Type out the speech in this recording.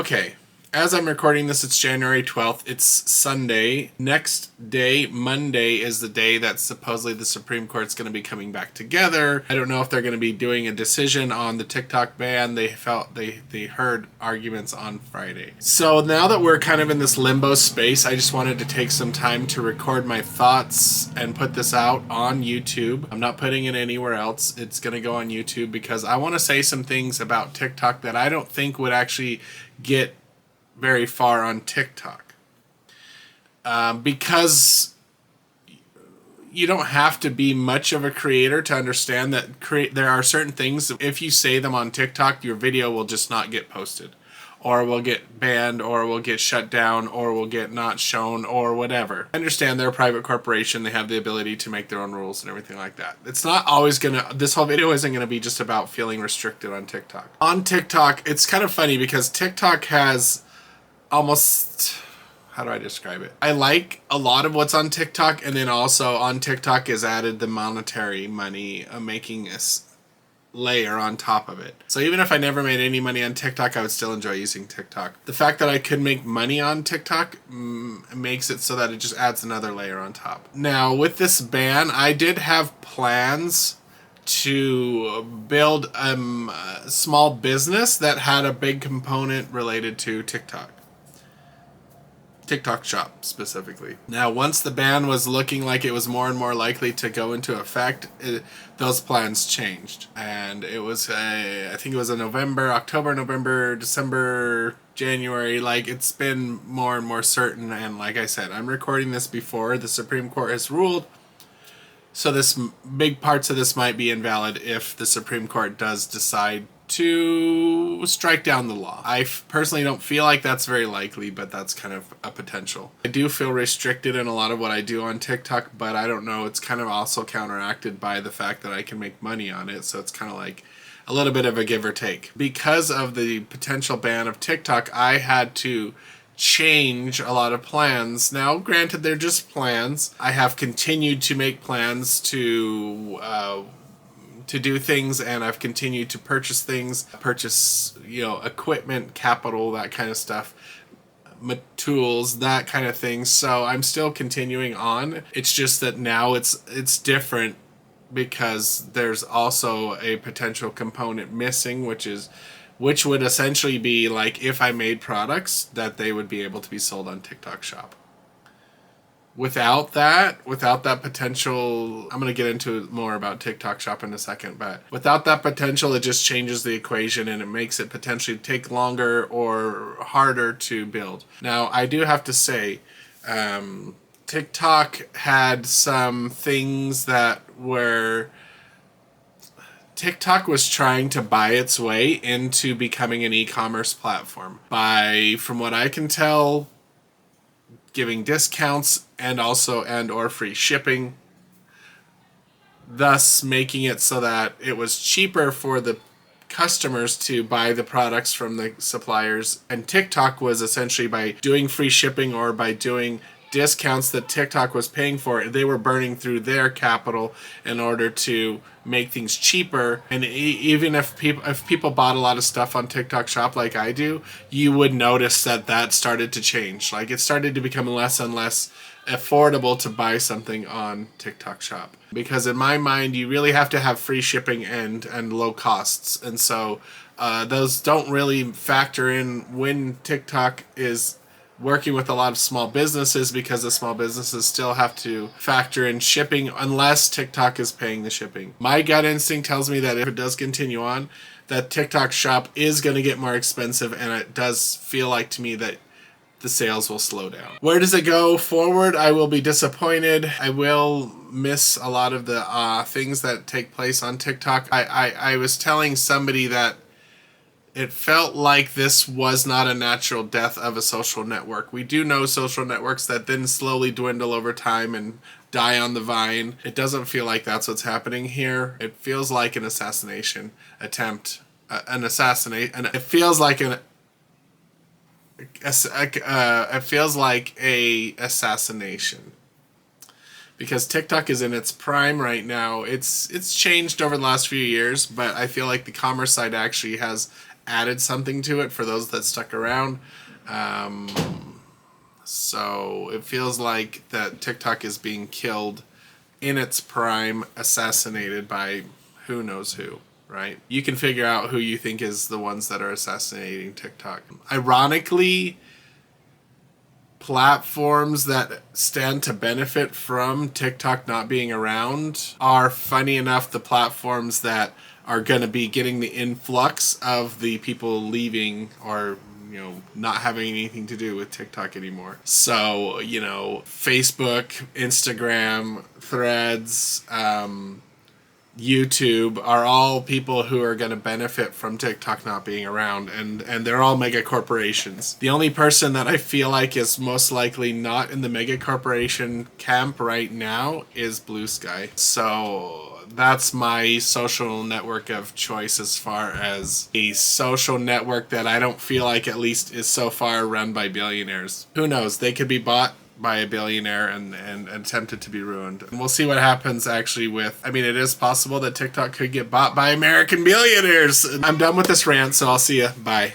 Okay, as I'm recording this, it's January 12th. It's Sunday. Next day, Monday, is the day that supposedly the Supreme Court's going to be coming back together. I don't know if they're going to be doing a decision on the TikTok ban. They heard arguments on Friday. So now that we're kind of in this limbo space, I just wanted to take some time to record my thoughts and put this out on YouTube. I'm not putting it anywhere else. It's going to go on YouTube because I want to say some things about TikTok that I don't think would actually get very far on TikTok, because you don't have to be much of a creator to understand that there are certain things, if you say them on TikTok, your video will just not get posted, or will get banned, or will get shut down, or will get not shown, or whatever. I understand they're a private corporation. They have the ability to make their own rules and everything like that. It's not always this whole video isn't gonna be just about feeling restricted on TikTok. On TikTok, it's kind of funny because TikTok has almost, how do I describe it? I like a lot of what's on TikTok, and then also on TikTok is added the monetary money, making a layer on top of it. So even if I never made any money on TikTok, I would still enjoy using TikTok. The fact that I could make money on TikTok makes it so that it just adds another layer on top. Now, with this ban, I did have plans to build a small business that had a big component related to TikTok Shop specifically. Now, once the ban was looking like it was more and more likely to go into effect, those plans changed. And it was, I think it was a October, November, December, January. Like, it's been more and more certain. And like I said, I'm recording this before the Supreme Court has ruled. So this big parts of this might be invalid if the Supreme Court does decide to strike down the law. I personally don't feel like that's very likely, but that's kind of a potential. I do feel restricted in a lot of what I do on TikTok, but I don't know, it's kind of also counteracted by the fact that I can make money on it, so it's kind of like a little bit of a give or take. Because of the potential ban of TikTok, I had to change a lot of plans. Now, granted, they're just plans. I have continued to make plans to do things, and I've continued to purchase things, equipment, capital, that kind of stuff, tools, that kind of thing. So I'm still continuing on. It's just that now it's different because there's also a potential component missing, which would essentially be like if I made products that they would be able to be sold on TikTok Shop. Without that potential, I'm going to get into more about TikTok Shop in a second, but without that potential, it just changes the equation and it makes it potentially take longer or harder to build. Now, I do have to say, TikTok had some things that were... TikTok was trying to buy its way into becoming an e-commerce platform by, from what I can tell, giving discounts and or free shipping, thus making it so that it was cheaper for the customers to buy the products from the suppliers. And TikTok was essentially, by doing free shipping or by doing discounts that TikTok was paying for, they were burning through their capital in order to make things cheaper. And even if people bought a lot of stuff on TikTok Shop like I do, you would notice that started to change. Like, it started to become less and less affordable to buy something on TikTok Shop, because in my mind you really have to have free shipping and low costs, and so those don't really factor in when TikTok is working with a lot of small businesses, because the small businesses still have to factor in shipping unless TikTok is paying the shipping. My gut instinct tells me that if it does continue on, that TikTok Shop is going to get more expensive, and it does feel like to me that the sales will slow down. Where does it go forward? I will be disappointed. I will miss a lot of the things that take place on TikTok. I was telling somebody that it felt like this was not a natural death of a social network. We do know social networks that then slowly dwindle over time and die on the vine. It doesn't feel like that's what's happening here. It feels like an assassination attempt. It feels like a assassination, because TikTok is in its prime right now. It's changed over the last few years, but I feel like the commerce side actually has added something to it for those that stuck around. So it feels like that TikTok is being killed in its prime, assassinated by who knows who, right? You can figure out who you think is the ones that are assassinating TikTok. Ironically, platforms that stand to benefit from TikTok not being around are, funny enough, the platforms that are going to be getting the influx of the people leaving or not having anything to do with TikTok anymore. So, Facebook, Instagram, Threads, YouTube are all people who are going to benefit from TikTok not being around, and they're all mega corporations. The only person that I feel like is most likely not in the mega corporation camp right now is Blue Sky. So that's my social network of choice as far as a social network that I don't feel like at least is so far run by billionaires. Who knows? They could be bought by a billionaire and tempted to be ruined. And we'll see what happens actually with, it is possible that TikTok could get bought by American billionaires. I'm done with this rant, so I'll see ya. Bye.